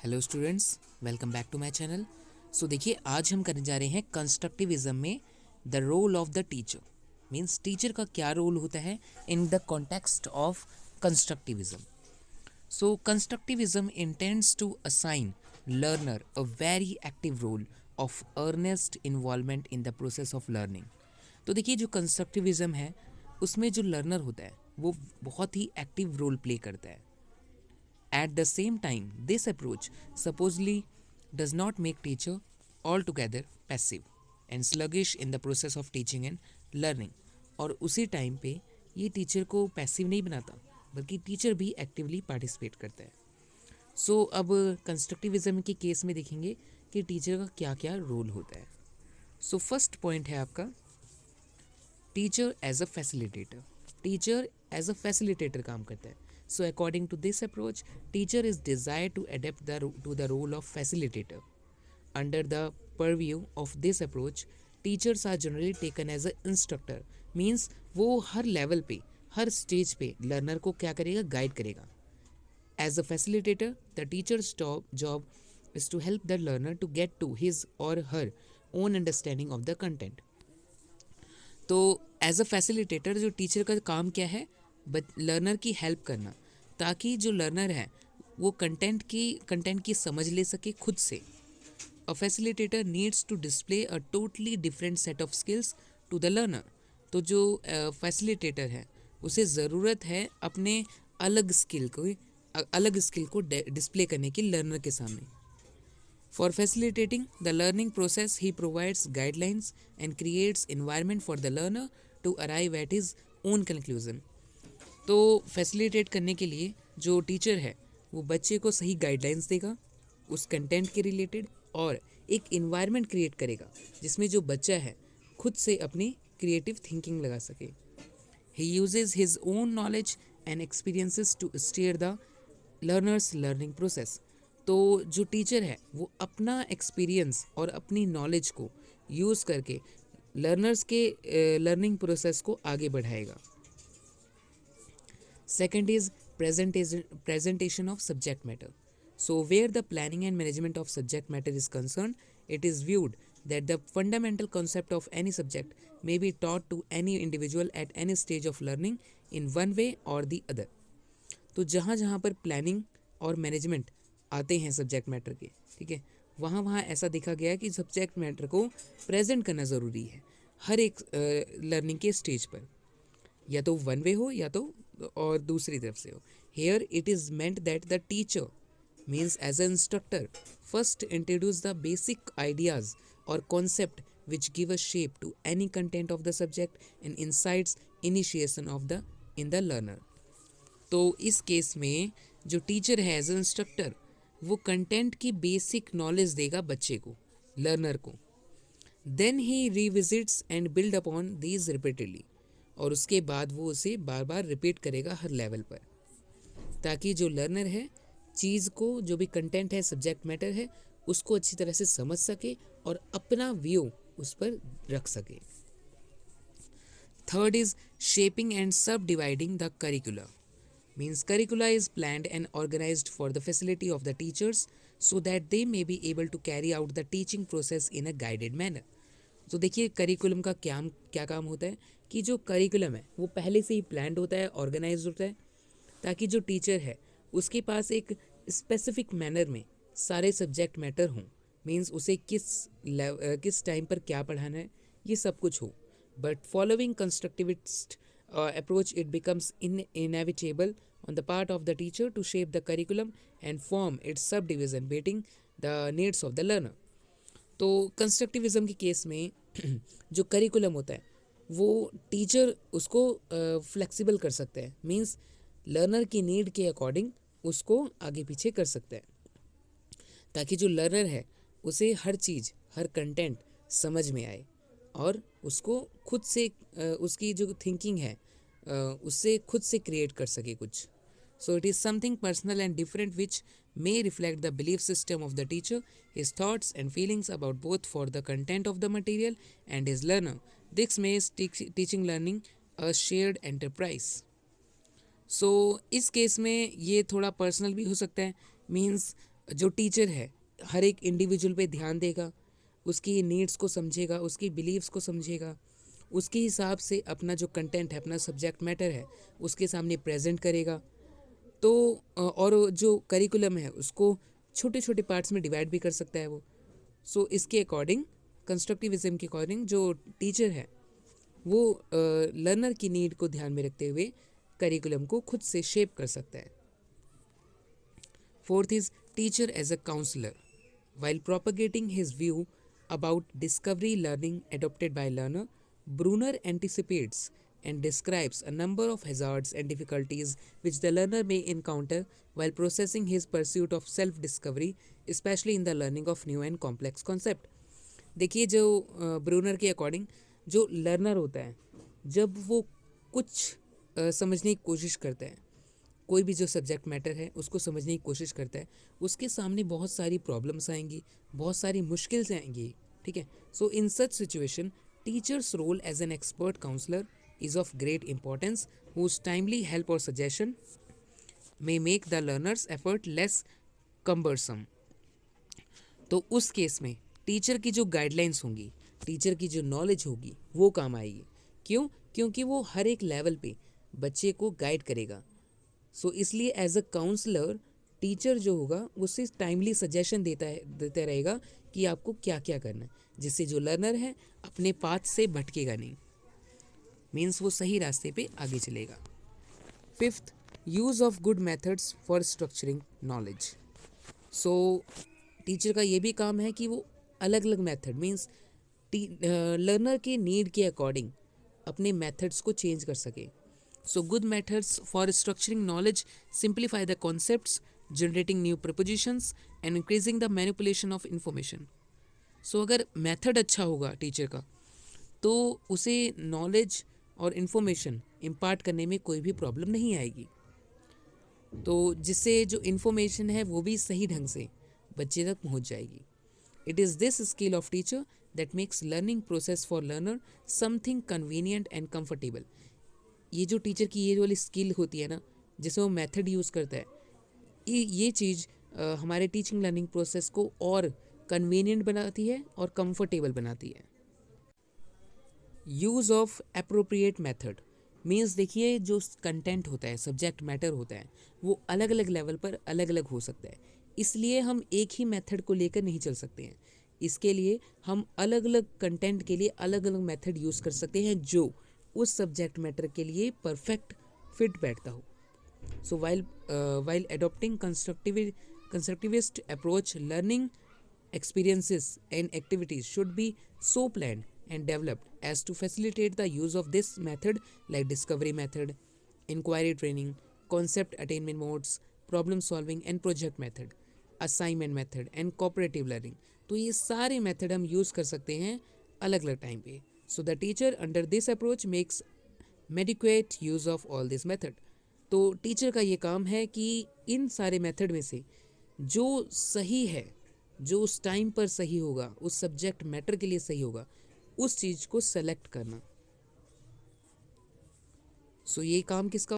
Hello students, welcome back to my channel. So देखिए, आज हम करने जा रहे हैं कंस्ट्रक्टिविज्म में the role of the teacher. Means teacher का क्या रोल होता है in the context of constructivism. So constructivism intends to assign learner a very active role of earnest involvement in the process of learning. तो देखिए, जो constructivism है उसमें जो लर्नर होता है वो बहुत ही एक्टिव रोल प्ले करता है। At the same time, this approach supposedly does not make teacher altogether passive and sluggish in the process of teaching and learning। और उसी टाइम पे ये टीचर को पैसिव नहीं बनाता, बल्कि टीचर भी एक्टिवली पार्टिसिपेट करता है। सो अब कंस्ट्रक्टिविज्म के केस में देखेंगे कि टीचर का क्या क्या रोल होता है। सो फर्स्ट पॉइंट है आपका teacher as a facilitator. Teacher as a facilitator काम करता है। So according to this approach, teacher is desired to adapt to the role of facilitator. Under the purview of this approach, teachers are generally taken as an instructor. Means वो हर level पे, हर stage पे learner को क्या करेगा, guide करेगा। As a facilitator, the teacher's job is to help the learner to get to his or her own understanding of the content. तो as a facilitator जो teacher का काम क्या है, लर्नर की हेल्प करना, ताकि जो लर्नर है वो कंटेंट की समझ ले सके खुद से। A facilitator needs to display a totally different set of skills to the learner. तो जो फैसिलिटेटर है उसे ज़रूरत है अपने अलग स्किल को डिस्प्ले करने की लर्नर के सामने। For facilitating the learning process, he provides guidelines and creates environment for the learner to arrive at his own conclusion. तो फैसिलिटेट करने के लिए जो टीचर है वो बच्चे को सही गाइडलाइंस देगा उस कंटेंट के रिलेटेड, और एक इन्वायरमेंट क्रिएट करेगा जिसमें जो बच्चा है खुद से अपनी क्रिएटिव थिंकिंग लगा सके। He uses his own knowledge and experiences to steer the learner's learning process. तो जो टीचर है वो अपना एक्सपीरियंस और अपनी नॉलेज को यूज़ करके लर्नर्स के लर्निंग प्रोसेस को आगे बढ़ाएगा। Second is presentation of subject matter. So where the planning and management of subject matter is concerned, it is viewed that the fundamental concept of any subject may be taught to any individual at any stage of learning in one way or the other. तो जहाँ जहाँ पर planning और management आते हैं subject matter के, ठीक है, वहाँ वहाँ ऐसा देखा गया है कि सब्जेक्ट मैटर को प्रेजेंट करना ज़रूरी है हर एक लर्निंग के स्टेज पर, या तो वन वे हो या तो और दूसरी तरफ से हो। Here it is meant that the teacher means as an instructor first introduce the basic ideas और concept which give a shape to any content of the subject and insights initiation of the in the learner. तो इस case में जो teacher है as an instructor वो content की basic knowledge देगा बच्चे को, लर्नर को। Then he revisits and build upon these repeatedly, और उसके बाद वो उसे बार बार रिपीट करेगा हर लेवल पर, ताकि जो लर्नर है चीज़ को, जो भी कंटेंट है, सब्जेक्ट मैटर है, उसको अच्छी तरह से समझ सके और अपना व्यू उस पर रख सके। थर्ड इज शेपिंग एंड सब dividing the curricular. Means curricula is planned and organized for the facility of the teachers so that they may be able to carry out the teaching process in a guided manner. तो देखिए, curriculum का क्या काम होता है कि जो curriculum है वो पहले से ही प्लान्ड होता है, ऑर्गेनाइज होता है, ताकि जो टीचर है उसके पास एक स्पेसिफिक मैनर में सारे सब्जेक्ट मैटर हों। मीन्स उसे किस टाइम पर क्या पढ़ाना है ये सब कुछ हो। But following constructivist approach, it becomes inevitable on the part of the teacher to shape the curriculum and form its subdivision meeting the needs of the learner. तो कंस्ट्रक्टिविज्म के केस में जो करिकुलम होता है वो टीचर उसको flexible कर सकता है। मीन्स लर्नर की नीड के अकॉर्डिंग उसको आगे पीछे कर सकता है, ताकि जो लर्नर है उसे हर चीज़, हर कंटेंट समझ में आए और उसको खुद से उसकी जो थिंकिंग है उससे खुद से क्रिएट कर सके कुछ। So it is something personal and different which may reflect the belief system of the teacher, his thoughts and feelings about both for the content of the material and his learner. This makes teaching learning a shared enterprise. So इस case में ये थोड़ा personal भी हो सकता है। Means जो teacher है हर एक इंडिविजुअल पे ध्यान देगा, उसकी नीड्स को समझेगा, उसकी बिलीव्स को समझेगा, उसके हिसाब से अपना जो कंटेंट है, अपना सब्जेक्ट मैटर है, उसके सामने प्रेजेंट करेगा। तो और जो करिकुलम है उसको छोटे छोटे पार्ट्स में डिवाइड भी कर सकता है वो। सो इसके अकॉर्डिंग, कंस्ट्रक्टिविज्म के अकॉर्डिंग, जो टीचर है वो लर्नर की नीड को ध्यान में रखते हुए करिकुलम को खुद से शेप कर सकता है। Fourth is teacher as a counsellor. While propagating his view about discovery learning adopted by learner, Brunner anticipates and describes a number of hazards and difficulties which the learner may encounter while processing his pursuit of self-discovery, especially in the learning of new and complex concept. देखिए, जो Brunner के according जो learner होता है, जब वो कुछ समझने की कोशिश करता है, कोई भी जो सब्जेक्ट मैटर है उसको समझने की कोशिश करता है, उसके सामने बहुत सारी प्रॉब्लम्स आएंगी, बहुत सारी मुश्किल्स आएंगी। ठीक है। So in such situation teacher's role as an expert counsellor is of great importance, whose timely help और suggestion may make the learners effort less cumbersome. तो उस केस में टीचर की जो गाइडलाइंस होंगी, टीचर की जो नॉलेज होगी वो काम आएगी। क्यों? क्योंकि वो हर एक लेवल पे बच्चे को गाइड करेगा। सो इसलिए एज अ काउंसलर टीचर जो होगा उससे टाइमली सजेशन देता रहेगा कि आपको क्या क्या करना है, जिससे जो लर्नर है अपने पाथ से भटकेगा नहीं, मीन्स वो सही रास्ते पे आगे चलेगा। Fifth, use of good methods for structuring knowledge. So teacher का ये भी काम है कि वो अलग अलग मेथड, मीन्स लर्नर के नीड के अकॉर्डिंग अपने मेथड्स को चेंज कर सके। So good methods for structuring knowledge simplify the concepts, generating new propositions and increasing the manipulation of information. So अगर मेथड अच्छा होगा टीचर का तो उसे नॉलेज और इन्फॉर्मेशन इम्पार्ट करने में कोई भी प्रॉब्लम नहीं आएगी, तो जिससे जो इन्फॉर्मेशन है वो भी सही ढंग से बच्चे तक पहुंच जाएगी। It is this skill of teacher that makes learning process for learner something convenient and comfortable. ये जो टीचर की ये वाली स्किल होती है ना, जिसमें वो मेथड यूज़ करता है, ये चीज़ हमारे टीचिंग लर्निंग प्रोसेस को और कन्वीनियंट बनाती है और कंफर्टेबल बनाती है। Use of appropriate method means, देखिए जो कंटेंट होता है, सब्जेक्ट मैटर होता है, वो अलग अलग लेवल पर अलग अलग हो सकता है, इसलिए हम एक ही मेथड को लेकर नहीं चल सकते हैं। इसके लिए हम अलग अलग कंटेंट के लिए अलग अलग मेथड यूज़ कर सकते हैं जो उस सब्जेक्ट मैटर के लिए परफेक्ट फिट बैठता हो। So while adopting constructivist approach, learning experiences and activities should be so planned and developed as to facilitate the use of this method, like discovery method, inquiry training, concept attainment modes, problem solving and project method, assignment method and cooperative learning। तो ये सारे method हम use कर सकते हैं अलग अलग time पे। So the teacher under this approach makes adequate use of all this method. तो टीचर का ये काम है कि इन सारे मेथड में से जो सही है, जो उस टाइम पर सही होगा, उस सब्जेक्ट मैटर के लिए सही होगा, उस चीज़ को सेलेक्ट करना। सो ये काम किसका